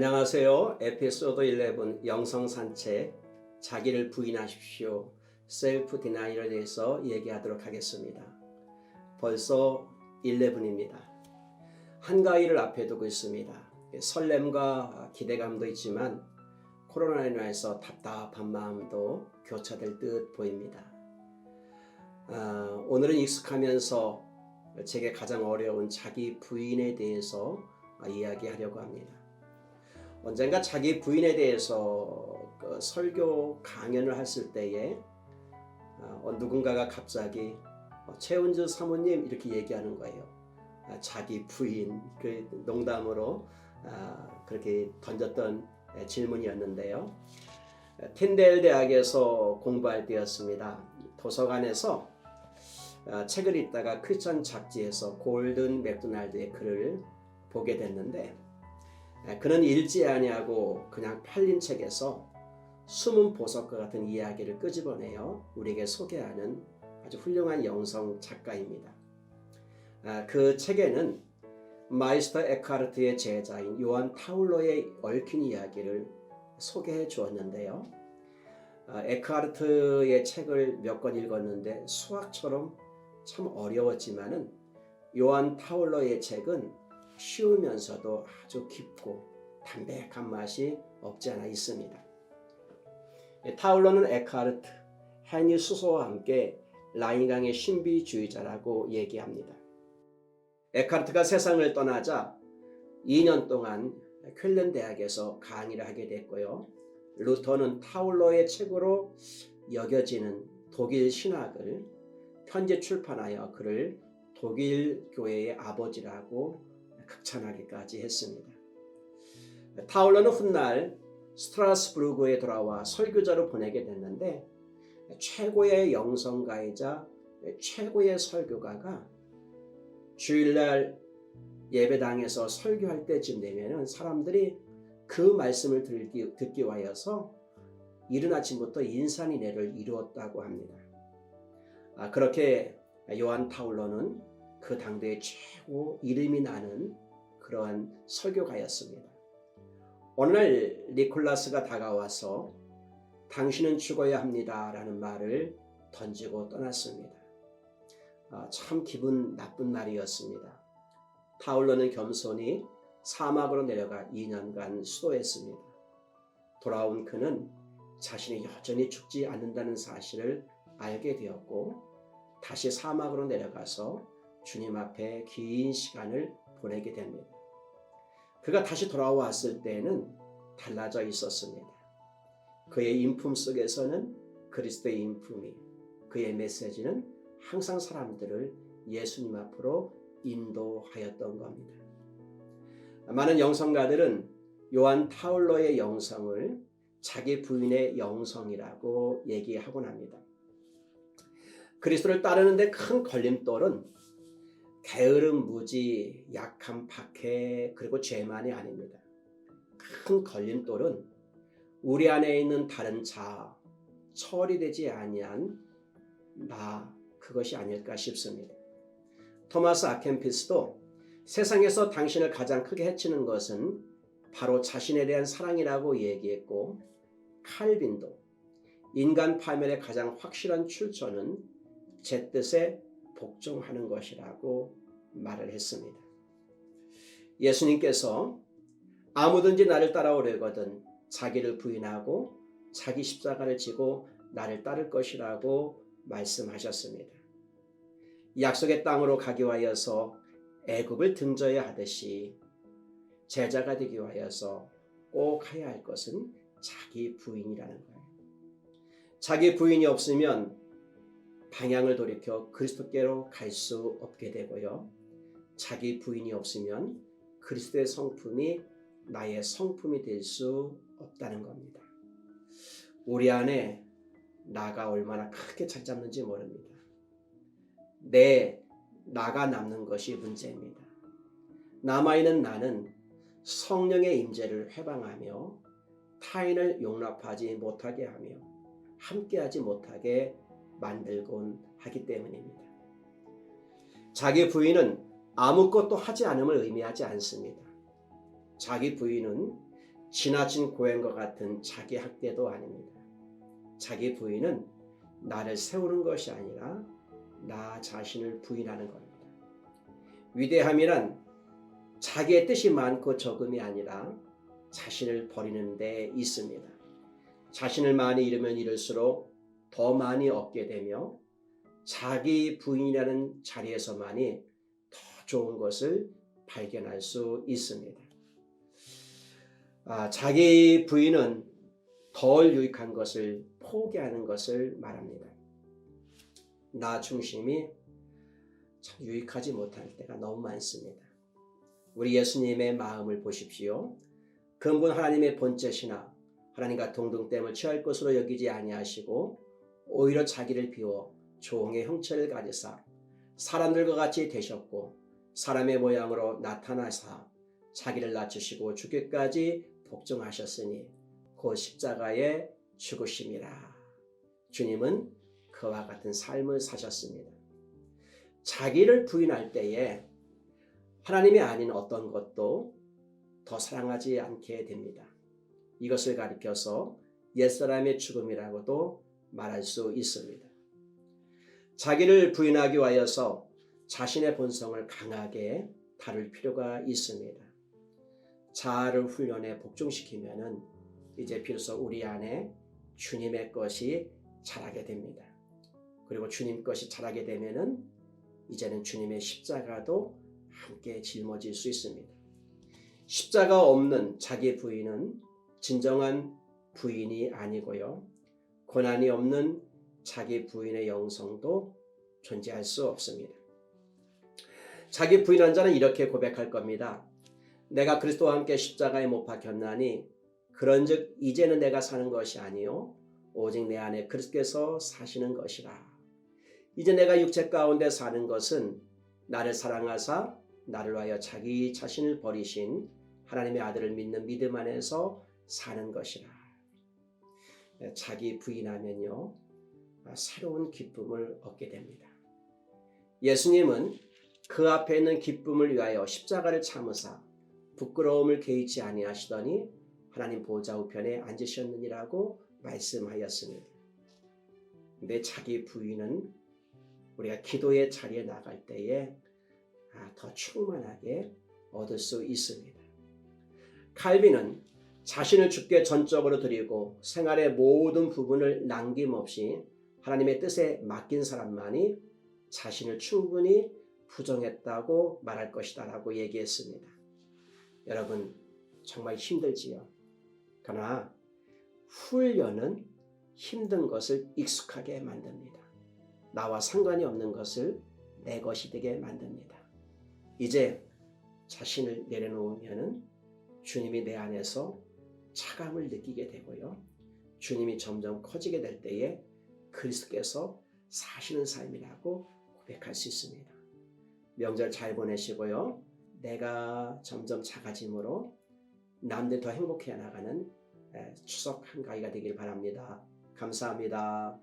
안녕하세요. 에피소드 11 영성산책 자기를 부인하십시오. 셀프 디나이얼에 대해서 얘기하도록 하겠습니다. 벌써 11입니다. 한가위를 앞에 두고 있습니다. 설렘과 기대감도 있지만 코로나로 인해서 답답한 마음도 교차될 듯 보입니다. 오늘은 익숙하면서 제게 가장 어려운 자기 부인에 대해서 이야기하려고 합니다. 언젠가 자기 부인에 대해서 설교 강연을 했을 때에 누군가가 갑자기 최은주 사모님 이렇게 얘기하는 거예요. 자기 부인, 그 농담으로 그렇게 던졌던 질문이었는데요. 틴델 대학에서 공부할 때였습니다. 도서관에서 책을 읽다가 크리스천 잡지에서 골든 맥도날드의 글을 보게 됐는데 그는 읽지 아니하고 그냥 팔린 책에서 숨은 보석과 같은 이야기를 끄집어내어 우리에게 소개하는 아주 훌륭한 영성 작가입니다. 그 책에는 마이스터 에크하르트의 제자인 요한 타울러의 얽힌 이야기를 소개해 주었는데요. 에크하르트의 책을 몇 권 읽었는데 수학처럼 참 어려웠지만은 요한 타울러의 책은 쉬우면서도 아주 깊고 담백한 맛이 없지 않아 있습니다. 타울러는 에크하르트, 헤니 수소와 함께 라인강의 신비주의자라고 얘기합니다. 에크하르트가 세상을 떠나자 2년 동안 쾰른 대학에서 강의를 하게 됐고요. 루터는 타울러의 책으로 여겨지는 독일 신학을 편지 출판하여 그를 독일 교회의 아버지라고 극찬하기까지 했습니다. 타울러는 훗날 스트라스부르크에 돌아와 설교자로 보내게 됐는데 최고의 영성가이자 최고의 설교가가 주일날 예배당에서 설교할 때쯤 되면 사람들이 그 말씀을 듣기 위하여서 이른 아침부터 인산인해를 이루었다고 합니다. 그렇게 요한 타울러는 그 당대의 최고 이름이 나는 그러한 설교가였습니다. 어느 날 니콜라스가 다가와서 당신은 죽어야 합니다 라는 말을 던지고 떠났습니다. 참 기분 나쁜 날이었습니다. 타울러는 겸손히 사막으로 내려가 2년간 수도했습니다. 돌아온 그는 자신이 여전히 죽지 않는다는 사실을 알게 되었고 다시 사막으로 내려가서 주님 앞에 긴 시간을 보내게 됩니다. 그가 다시 돌아왔을 때는 달라져 있었습니다. 그의 인품 속에서는 그리스도의 인품이, 그의 메시지는 항상 사람들을 예수님 앞으로 인도하였던 겁니다. 많은 영성가들은 요한 타울러의 영성을 자기 부인의 영성이라고 얘기하곤 합니다. 그리스도를 따르는데 큰 걸림돌은 게으름, 무지, 약함, 박해, 그리고 죄만이 아닙니다. 큰 걸림돌은 우리 안에 있는 다른 자, 처리되지 아니한 나, 그것이 아닐까 싶습니다. 토마스 아켄피스도 세상에서 당신을 가장 크게 해치는 것은 바로 자신에 대한 사랑이라고 얘기했고, 칼빈도 인간 파멸의 가장 확실한 출처는 제 뜻에 복종하는 것이라고 말을 했습니다. 예수님께서 아무든지 나를 따라오려거든 자기를 부인하고 자기 십자가를 지고 나를 따를 것이라고 말씀하셨습니다. 약속의 땅으로 가기 위하여서 애굽을 등져야 하듯이 제자가 되기 위하여서 꼭 해야 할 것은 자기 부인이라는 거예요. 자기 부인이 없으면 방향을 돌이켜 그리스도께로 갈 수 없게 되고요. 자기 부인이 없으면 그리스도의 성품이 나의 성품이 될 수 없다는 겁니다. 우리 안에 나가 얼마나 크게 자리 잡는지 모릅니다. 내 나가 남는 것이 문제입니다. 남아있는 나는 성령의 임재를 회방하며 타인을 용납하지 못하게 하며 함께하지 못하게 만들곤 하기 때문입니다. 자기 부인은 아무것도 하지 않음을 의미하지 않습니다. 자기 부인은 지나친 고행과 같은 자기 학대도 아닙니다. 자기 부인은 나를 세우는 것이 아니라 나 자신을 부인하는 겁니다. 위대함이란 자기의 뜻이 많고 적음이 아니라 자신을 버리는 데 있습니다. 자신을 많이 잃으면 잃을수록 더 많이 얻게 되며 자기 부인이라는 자리에서만이 더 좋은 것을 발견할 수 있습니다. 자기 부인은 덜 유익한 것을 포기하는 것을 말합니다. 나 중심이 참 유익하지 못할 때가 너무 많습니다. 우리 예수님의 마음을 보십시오. 근본 하나님의 본체시나 하나님과 동등됨을 취할 것으로 여기지 아니하시고 오히려 자기를 비워 종의 형체를 가지사 사람들과 같이 되셨고 사람의 모양으로 나타나사 자기를 낮추시고 죽기까지 복종하셨으니 곧 십자가에 죽으심이라. 주님은 그와 같은 삶을 사셨습니다. 자기를 부인할 때에 하나님이 아닌 어떤 것도 더 사랑하지 않게 됩니다. 이것을 가리켜서 옛사람의 죽음이라고도 말할 수 있습니다. 자기를 부인하기 위하여서 자신의 본성을 강하게 다룰 필요가 있습니다. 자아를 훈련해 복종시키면은 이제 비로소 우리 안에 주님의 것이 자라게 됩니다. 그리고 주님 것이 자라게 되면은 이제는 주님의 십자가도 함께 짊어질 수 있습니다. 십자가 없는 자기 부인은 진정한 부인이 아니고요. 고난이 없는 자기 부인의 영성도 존재할 수 없습니다. 자기 부인한 자는 이렇게 고백할 겁니다. 내가 그리스도와 함께 십자가에 못 박혔나니 그런즉 이제는 내가 사는 것이 아니요 오직 내 안에 그리스도께서 사시는 것이라. 이제 내가 육체 가운데 사는 것은 나를 사랑하사 나를 위하여 자기 자신을 버리신 하나님의 아들을 믿는 믿음 안에서 사는 것이라. 자기 부인하면요 새로운 기쁨을 얻게 됩니다. 예수님은 그 앞에 있는 기쁨을 위하여 십자가를 참으사 부끄러움을 개의치 아니하시더니 하나님 보좌 우편에 앉으셨느니라고 말씀하였습니다. 근데 자기 부인은 우리가 기도의 자리에 나갈 때에 더 충만하게 얻을 수 있습니다. 칼빈은 자신을 주께 전적으로 드리고 생활의 모든 부분을 남김없이 하나님의 뜻에 맡긴 사람만이 자신을 충분히 부정했다고 말할 것이다 라고 얘기했습니다. 여러분 정말 힘들지요. 그러나 훈련은 힘든 것을 익숙하게 만듭니다. 나와 상관이 없는 것을 내 것이 되게 만듭니다. 이제 자신을 내려놓으면 주님이 내 안에서 차감을 느끼게 되고요. 주님이 점점 커지게 될 때에 그리스도께서 사시는 삶이라고 고백할 수 있습니다. 명절 잘 보내시고요. 내가 점점 작아짐으로 남들 더 행복해 나가는 추석 한가위가 되길 바랍니다. 감사합니다.